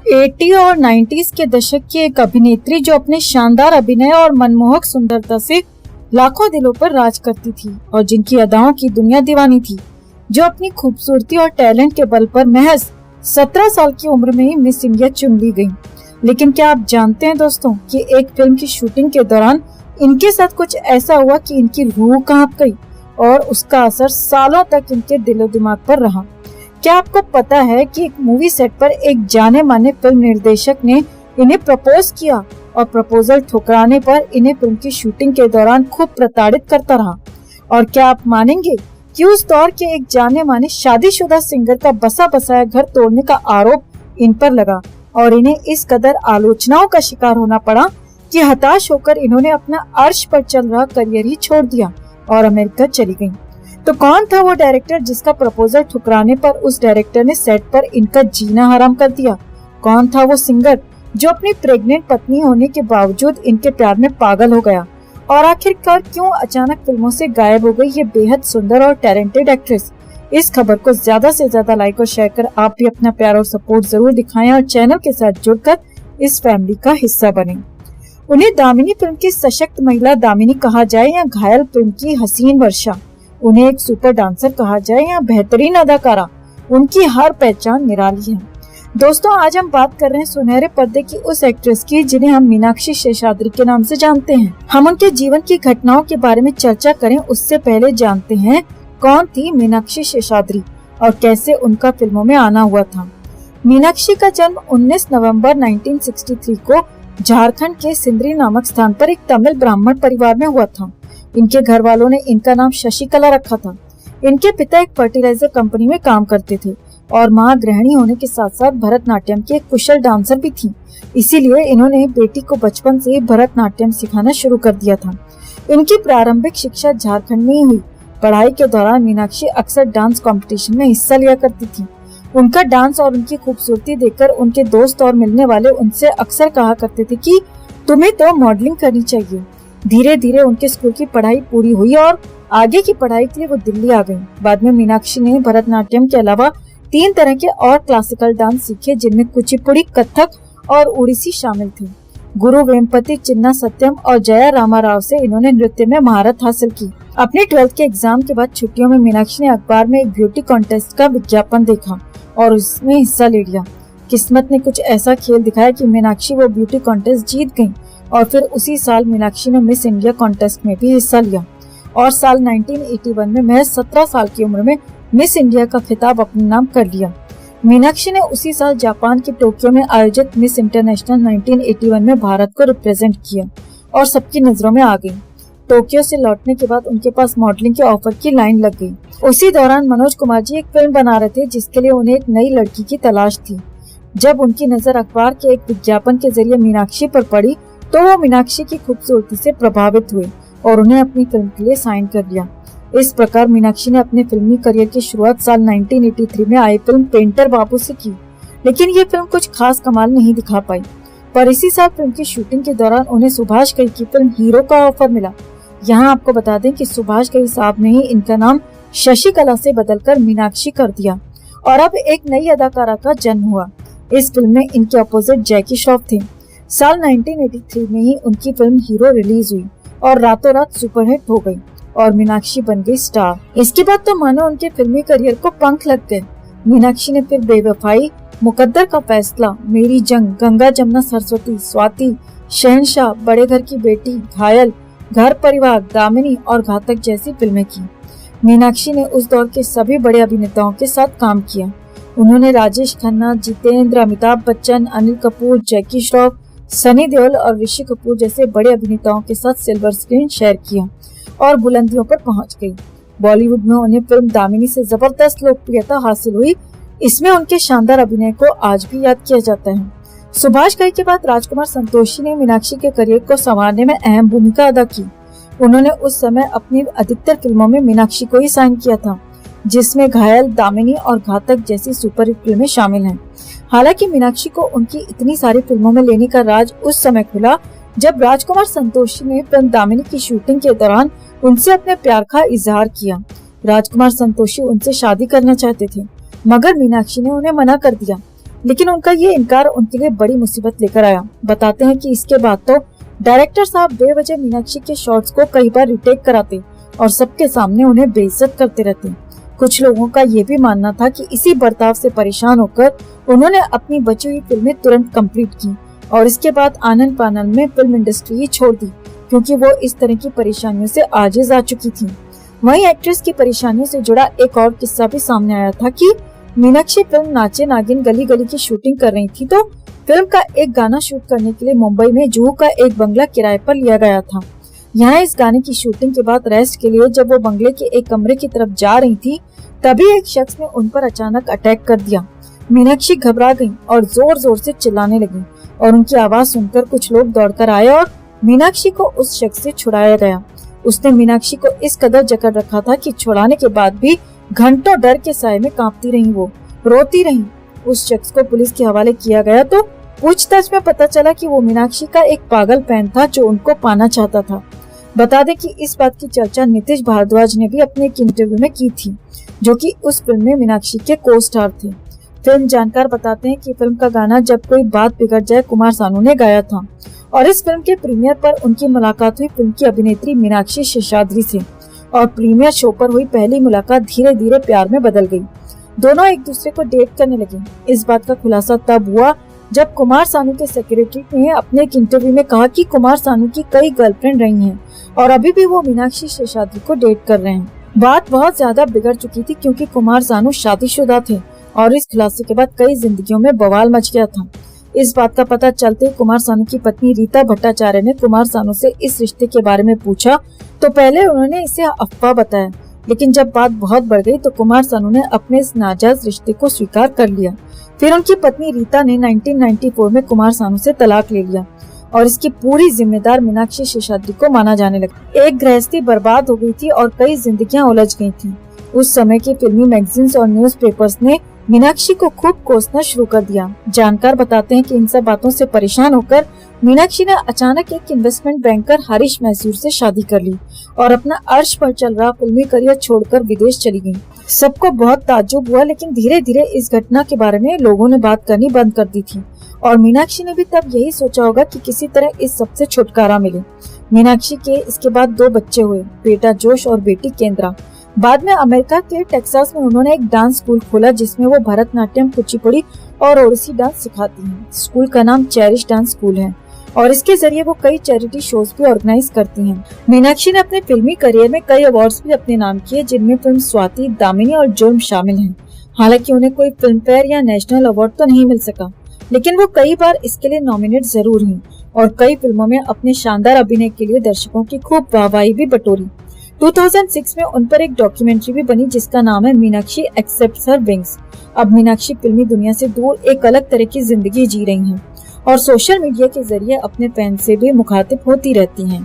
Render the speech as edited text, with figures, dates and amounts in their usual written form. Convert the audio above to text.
80 और 90s के दशक की एक अभिनेत्री जो अपने शानदार अभिनय और मनमोहक सुंदरता से लाखों दिलों पर राज करती थी और जिनकी अदाओं की दुनिया दीवानी थी, जो अपनी खूबसूरती और टैलेंट के बल पर महज 17 साल की उम्र में ही मिस इंडिया चुन ली गई। लेकिन क्या आप जानते हैं दोस्तों कि एक फिल्म की शूटिंग के दौरान इनके साथ कुछ ऐसा हुआ कि इनकी रूह कांप गई और उसका असर सालों तक इनके दिलो दिमाग पर रहा। क्या आपको पता है कि एक मूवी सेट पर एक जाने माने फिल्म निर्देशक ने इन्हें प्रपोज किया और प्रपोजल ठुकराने पर इन्हें फिल्म की शूटिंग के दौरान खूब प्रताड़ित करता रहा। और क्या आप मानेंगे कि उस दौर के एक जाने माने शादीशुदा सिंगर का बसा बसाया घर तोड़ने का आरोप इन पर लगा और इन्हें इस कदर आलोचनाओं का शिकार होना पड़ा कि हताश होकर इन्होंने अपना अर्श पर चल रहा करियर ही छोड़ दिया और अमेरिका चली गयी। तो कौन था वो डायरेक्टर जिसका प्रपोजल ठुकराने पर उस डायरेक्टर ने सेट पर इनका जीना हराम कर दिया? कौन था वो सिंगर जो अपनी प्रेग्नेंट पत्नी होने के बावजूद इनके प्यार में पागल हो गया? और आखिरकार क्यों अचानक फिल्मों से गायब हो गई ये बेहद सुंदर और टैलेंटेड एक्ट्रेस? इस खबर को ज्यादा से ज्यादा लाइक और शेयर कर आप भी अपना प्यार और सपोर्ट जरूर दिखाएं और चैनल के साथ जुड़कर इस फैमिली का हिस्सा बने। उन्हें दामिनी फिल्म की सशक्त महिला दामिनी कहा जाए या घायल फिल्म की हसीन वर्षा, उन्हें एक सुपर डांसर कहा जाए या बेहतरीन अदाकारा, उनकी हर पहचान निराली है। दोस्तों, आज हम बात कर रहे हैं सुनहरे पर्दे की उस एक्ट्रेस की जिन्हें हम मीनाक्षी शेषाद्री के नाम से जानते हैं। हम उनके जीवन की घटनाओं के बारे में चर्चा करें उससे पहले जानते हैं कौन थी मीनाक्षी शेषाद्री और कैसे उनका फिल्मों में आना हुआ था। मीनाक्षी का जन्म 19 नवंबर 1963 को झारखंड के सिंदरी नामक स्थान पर एक तमिल ब्राह्मण परिवार में हुआ था। इनके घर वालों ने इनका नाम शशिकला रखा था। इनके पिता एक फर्टिलाइजर कंपनी में काम करते थे और मां गृहिणी होने के साथ साथ भरतनाट्यम की एक कुशल डांसर भी थी। इसीलिए इन्होंने बेटी को बचपन से ही भरतनाट्यम सिखाना शुरू कर दिया था। इनकी प्रारंभिक शिक्षा झारखंड में ही हुई। पढ़ाई के दौरान मीनाक्षी अक्सर डांस कंपटीशन में हिस्सा लिया करती थी। उनका डांस और उनकी खूबसूरती देखकर उनके दोस्त और मिलने वाले उनसे अक्सर कहा करते थे कि तुम्हें तो मॉडलिंग करनी चाहिए। धीरे धीरे उनके स्कूल की पढ़ाई पूरी हुई और आगे की पढ़ाई के लिए वो दिल्ली आ गई। बाद में मीनाक्षी ने भरतनाट्यम के अलावा 3 तरह के और क्लासिकल डांस सीखे जिनमें कुचिपुड़ी, कथक और ओडिसी शामिल थे। गुरु वेम्पति चिन्ना सत्यम और जया रामा राव से इन्होंने नृत्य में महारत हासिल की। अपने 12th के एग्जाम के बाद छुट्टियों में मीनाक्षी ने अखबार में एक ब्यूटी कॉन्टेस्ट का विज्ञापन देखा और उसमें हिस्सा ले लिया। किस्मत ने कुछ ऐसा खेल दिखाया कि मीनाक्षी वो ब्यूटी कॉन्टेस्ट जीत गयी और फिर उसी साल मीनाक्षी ने मिस इंडिया कॉन्टेस्ट में भी हिस्सा लिया और साल 1981 में महज 17 साल की उम्र में मिस इंडिया का खिताब अपने नाम कर लिया। मीनाक्षी ने उसी साल जापान के टोक्यो में आयोजित मिस इंटरनेशनल 1981 में भारत को रिप्रेजेंट किया और सबकी नजरों में आ गई। टोक्यो से लौटने के बाद उनके पास मॉडलिंग के ऑफर की लाइन लग गई। उसी दौरान मनोज कुमार जी एक फिल्म बना रहे थे जिसके लिए उन्हें एक नई लड़की की तलाश थी। जब उनकी नजर अखबार के एक विज्ञापन के जरिए मीनाक्षी पर पड़ी तो वो मीनाक्षी की खूबसूरती से प्रभावित हुए और उन्हें अपनी फिल्म के लिए साइन कर लिया। इस प्रकार मीनाक्षी ने अपने फिल्मी करियर की शुरुआत साल 1983 में आई फिल्म पेंटर बाबू से की, लेकिन ये फिल्म कुछ खास कमाल नहीं दिखा पाई। पर इसी साल फिल्म की शूटिंग के दौरान उन्हें सुभाष घई की फिल्म हीरो का ऑफर मिला। यहाँ आपको बता दें कि सुभाष घई साहब ने ही इनका नाम शशिकला से बदलकर मीनाक्षी कर दिया और अब एक नई अदाकारा का जन्म हुआ। इस फिल्म में इनके अपोजिट जैकी श्रॉफ थे। साल 1983 में ही उनकी फिल्म हीरो रिलीज हुई और रातों रात सुपरहिट हो गई और मीनाक्षी बन गई स्टार। इसके बाद तो मानो उनके फिल्मी करियर को पंख लग गए। मीनाक्षी ने फिर बेवफाई, मुकद्दर का फैसला, मेरी जंग, गंगा जमुना सरस्वती, स्वाति, शहंशाह, बड़े घर की बेटी, घायल, घर परिवार, दामिनी और घातक जैसी फिल्में की। मीनाक्षी ने उस दौर के सभी बड़े अभिनेताओं के साथ काम किया। उन्होंने राजेश खन्ना, जितेंद्र, अमिताभ बच्चन, अनिल कपूर, जैकी श्रॉफ, सनी देओल और ऋषि कपूर जैसे बड़े अभिनेताओं के साथ सिल्वर स्क्रीन शेयर किया और बुलंदियों पर पहुंच गई। बॉलीवुड में उन्हें फिल्म दामिनी से जबरदस्त लोकप्रियता हासिल हुई। इसमें उनके शानदार अभिनय को आज भी याद किया जाता है। सुभाष घई के बाद राजकुमार संतोषी ने मीनाक्षी के करियर को संवारने में अहम भूमिका अदा की। उन्होंने उस समय अपनी अधिकतर फिल्मों में मीनाक्षी को ही साइन किया था, जिसमें घायल, दामिनी और घातक जैसी सुपरहिट फिल्में शामिल हैं। हालांकि मीनाक्षी को उनकी इतनी सारी फिल्मों में लेने का राज उस समय खुला जब राजकुमार संतोषी ने फिल्म दामिनी की शूटिंग के दौरान उनसे अपने प्यार का इजहार किया। राजकुमार संतोषी उनसे शादी करना चाहते थे, मगर मीनाक्षी ने उन्हें मना कर दिया। लेकिन उनका ये इनकार उनके लिए बड़ी मुसीबत लेकर आया। बताते हैं कि इसके बाद तो डायरेक्टर साहब बेवजह मीनाक्षी के शॉट्स को कई बार रिटेक कराते और सबके सामने उन्हें बेइज्जत करते रहते। कुछ लोगों का ये भी मानना था कि इसी बर्ताव से परेशान होकर उन्होंने अपनी बची हुई फिल्में तुरंत कंप्लीट की और इसके बाद आनंद फानन में फिल्म इंडस्ट्री ही छोड़ दी, क्योंकि वो इस तरह की परेशानियों से आजिज आ चुकी थी। वहीं एक्ट्रेस की परेशानियों से जुड़ा एक और किस्सा भी सामने आया था कि मीनाक्षी फिल्म नाचे नागिन गली गली की शूटिंग कर रही थी, तो फिल्म का एक गाना शूट करने के लिए मुंबई में जुहू का एक बंगला किराए पर लिया गया था। यहाँ इस गाने की शूटिंग के बाद रेस्ट के लिए जब वो बंगले के एक कमरे की तरफ जा रही थी, तभी एक शख्स ने उन पर अचानक अटैक कर दिया। मीनाक्षी घबरा गई और जोर जोर से चिल्लाने लगी और उनकी आवाज सुनकर कुछ लोग दौड़कर आए और मीनाक्षी को उस शख्स से छुड़ाया गया। उसने मीनाक्षी को इस कदर जकड़ रखा था कि छुड़ाने के बाद भी घंटों डर के साए में कांपती रही, वो रोती रही। उस शख्स को पुलिस के हवाले किया गया तो पूछताछ में पता चला कि वो मीनाक्षी का एक पागल फैन था जो उनको पाना चाहता था। बता दें कि इस बात की चर्चा नीतीश भारद्वाज ने भी अपने एक इंटरव्यू में की थी, जो कि उस फिल्म में मीनाक्षी के को स्टार थे। फिल्म जानकार बताते हैं कि फिल्म का गाना जब कोई बात बिगड़ जाए कुमार सानू ने गाया था और इस फिल्म के प्रीमियर पर उनकी मुलाकात हुई फिल्म की अभिनेत्री मीनाक्षी शेषाद्री से और प्रीमियर शो पर हुई पहली मुलाकात धीरे धीरे प्यार में बदल गई। दोनों एक दूसरे को डेट करने लगे। इस बात का खुलासा तब हुआ जब कुमार सानू के सेक्रेटरी ने अपने एक इंटरव्यू में कहा कि कुमार सानू की कई गर्लफ्रेंड रही हैं और अभी भी वो मीनाक्षी शेषाद्री को डेट कर रहे हैं। बात बहुत ज्यादा बिगड़ चुकी थी क्योंकि कुमार सानू शादीशुदा थे और इस खुलासे के बाद कई जिंदगियों में बवाल मच गया था। इस बात का पता चलते कुमार सानू की पत्नी रीता भट्टाचार्य ने कुमार सानू से इस रिश्ते के बारे में पूछा तो पहले उन्होंने इसे अफवाह बताया, लेकिन जब बात बहुत बढ़ गई तो कुमार सानू ने अपने इस नाजायज रिश्ते को स्वीकार कर लिया। फिर उनकी पत्नी रीता ने 1994 में कुमार सानू से तलाक ले लिया और इसकी पूरी जिम्मेदार मीनाक्षी शेषाद्री को माना जाने लगा। एक गृहस्थी बर्बाद हो गई थी और कई जिंदगियां उलझ गई थी। उस समय के फिल्मी मैगजीन्स और न्यूज़पेपर्स ने मीनाक्षी को खूब कोसना शुरू कर दिया। जानकार बताते हैं कि इन सब बातों से परेशान होकर मीनाक्षी ने अचानक एक इन्वेस्टमेंट बैंकर हरीश मैसूर से शादी कर ली और अपना अर्श पर चल रहा फिल्मी करियर छोड़कर विदेश चली गई। सबको बहुत ताज्जुब हुआ, लेकिन धीरे धीरे इस घटना के बारे में लोगों ने बात करनी बंद कर दी थी और मीनाक्षी ने भी तब यही सोचा होगा कि किसी तरह इस सब से छुटकारा मिले। मीनाक्षी के इसके बाद 2 बच्चे हुए, बेटा जोश और बेटी केंद्रा। बाद में अमेरिका के टेक्सास में उन्होंने एक डांस स्कूल खोला जिसमें वो भरतनाट्यम, कुचिपुड़ी और ओडिसी डांस सिखाती हैं। स्कूल का नाम चेरिश डांस स्कूल है और इसके जरिए वो कई चैरिटी शोज भी ऑर्गेनाइज करती हैं। मीनाक्षी ने अपने फिल्मी करियर में कई अवार्ड्स भी अपने नाम किए, जिनमें फिल्म स्वाति, दामिनी और जुर्म शामिल हैं। हालांकि उन्हें कोई फिल्म फेयर या नेशनल अवार्ड तो नहीं मिल सका, लेकिन वो कई बार इसके लिए नॉमिनेट जरूर हुई और कई फिल्मों में अपने शानदार अभिनय के लिए दर्शकों की खूब वाहवाही भी बटोरी। 2006 में उन पर एक डॉक्यूमेंट्री भी बनी जिसका नाम है मीनाक्षी एक्सेप्ट्स हर विंग्स। अब मीनाक्षी फिल्मी दुनिया से दूर एक अलग तरह की जिंदगी जी रही हैं और सोशल मीडिया के जरिए अपने फैन से भी मुखातिब होती रहती हैं।